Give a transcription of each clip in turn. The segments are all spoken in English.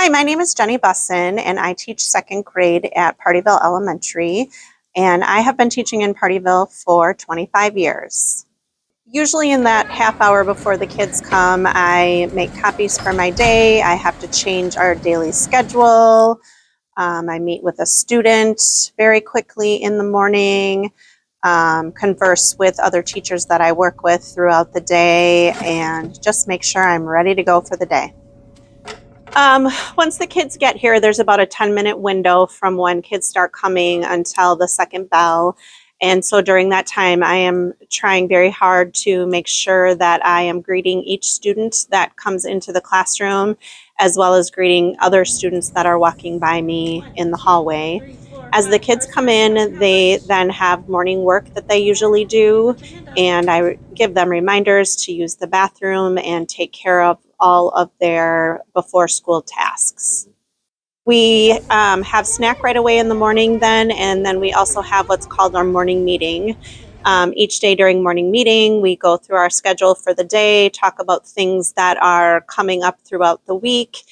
Hi, my name is Jenny Bussan, and I teach second grade at Pardeeville Elementary, and I have been teaching in Pardeeville for 25 years. Usually in that half hour before the kids come, I make copies for my day. I have to change our daily schedule. I meet with a student very quickly in the morning, converse with other teachers that I work with throughout the day, and just make sure I'm ready to go for the day. Once the kids get here, there's about a 10-minute window from when kids start coming until the second bell. And so during that time, I am trying very hard to make sure that I am greeting each student that comes into the classroom, as well as greeting other students that are walking by me in the hallway. As the kids come in, they then have morning work that they usually do, and I give them reminders to use the bathroom and take care of all of their before school tasks. We have snack right away in the morning then, and then we also have what's called our morning meeting. Each day during morning meeting, we go through our schedule for the day, talk about things that are coming up throughout the week,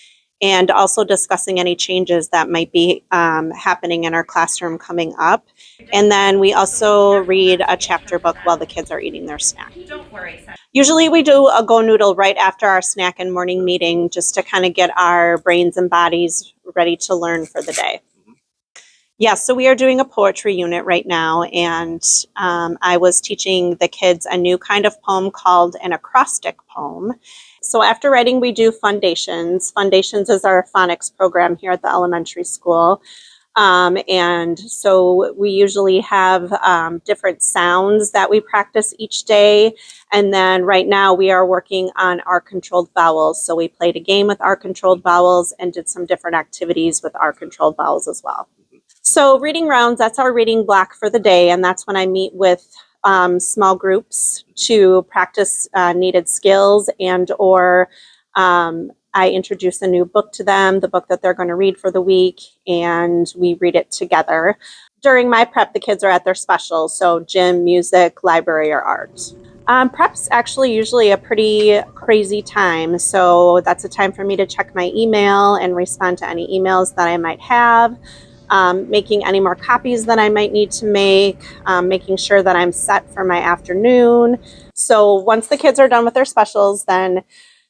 and also discussing any changes that might be happening in our classroom coming up. And then we also read a chapter book while the kids are eating their snack. Usually we do a Go Noodle right after our snack and morning meeting, just to kind of get our brains and bodies ready to learn for the day. Yes, so we are doing a poetry unit right now, and I was teaching the kids a new kind of poem called an acrostic poem. So after writing, we do foundations. Foundations is our phonics program here at the elementary school. And so we usually have different sounds that we practice each day. And then right now we are working on our controlled vowels. So we played a game with our controlled vowels and did some different activities with our controlled vowels as well. So reading rounds, that's our reading block for the day. And that's when I meet with small groups to practice needed skills, and or I introduce a new book to them, the book that they're going to read for the week, and we read it together. During my prep, the kids are at their specials, so gym, music, library, or art. Prep's actually usually a pretty crazy time, so that's a time for me to check my email and respond to any emails that I might have, making any more copies that I might need to make, making sure that I'm set for my afternoon. So once the kids are done with their specials, then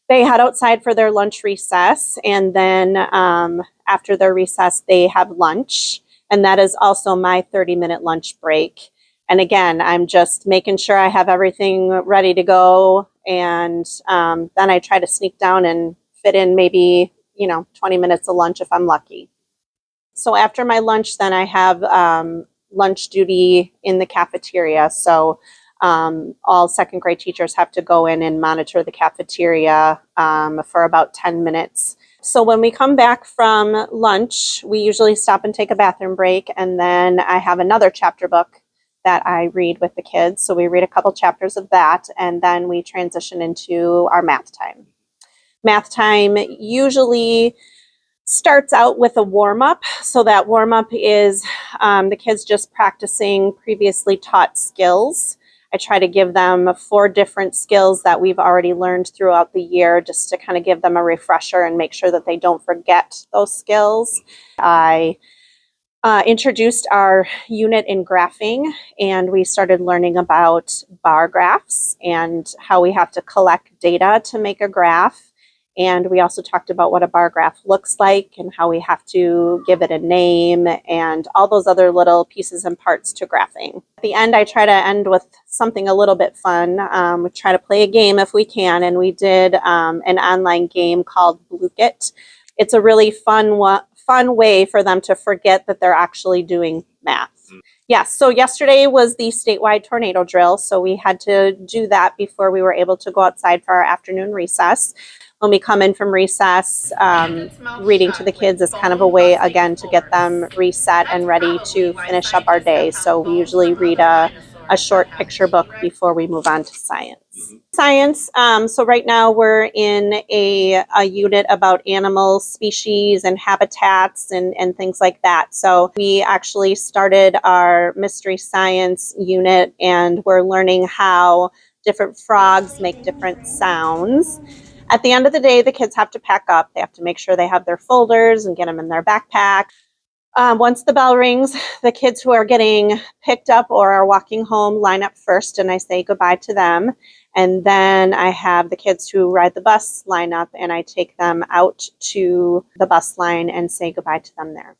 they head outside for their lunch recess, and then after their recess, they have lunch, and that is also my 30-minute lunch break. And again, I'm just making sure I have everything ready to go, and then I try to sneak down and fit in maybe 20 minutes of lunch if I'm lucky. So after my lunch, then I have lunch duty in the cafeteria. So all second grade teachers have to go in and monitor the cafeteria for about 10 minutes. So when we come back from lunch, we usually stop and take a bathroom break, and then I have another chapter book that I read with the kids. So we read a couple chapters of that, and then we transition into our math time. Math time usually starts out with a warm-up. So that warm-up is the kids just practicing previously taught skills. I try to give them 4 different skills that we've already learned throughout the year, just to kind of give them a refresher and make sure that they don't forget those skills. I introduced our unit in graphing, and we started learning about bar graphs and how we have to collect data to make a graph. And we also talked about what a bar graph looks like and how we have to give it a name and all those other little pieces and parts to graphing. At the end, I try to end with something a little bit fun. We try to play a game if we can, and we did an online game called Blook It. It's a really fun way for them to forget that they're actually doing math. Yes, so yesterday was the statewide tornado drill, so we had to do that before we were able to go outside for our afternoon recess. When we come in from recess, reading to the kids is kind of a way, again, to get them reset and ready to finish up our day. So we usually read a short picture book before we move on to science. Science, so right now we're in a unit about animal species and habitats and things like that. So we actually started our mystery science unit, and we're learning how different frogs make different sounds. At the end of the day, the kids have to pack up. They have to make sure they have their folders and get them in their backpack. Once the bell rings, the kids who are getting picked up or are walking home line up first, and I say goodbye to them. And then I have the kids who ride the bus line up, and I take them out to the bus line and say goodbye to them there.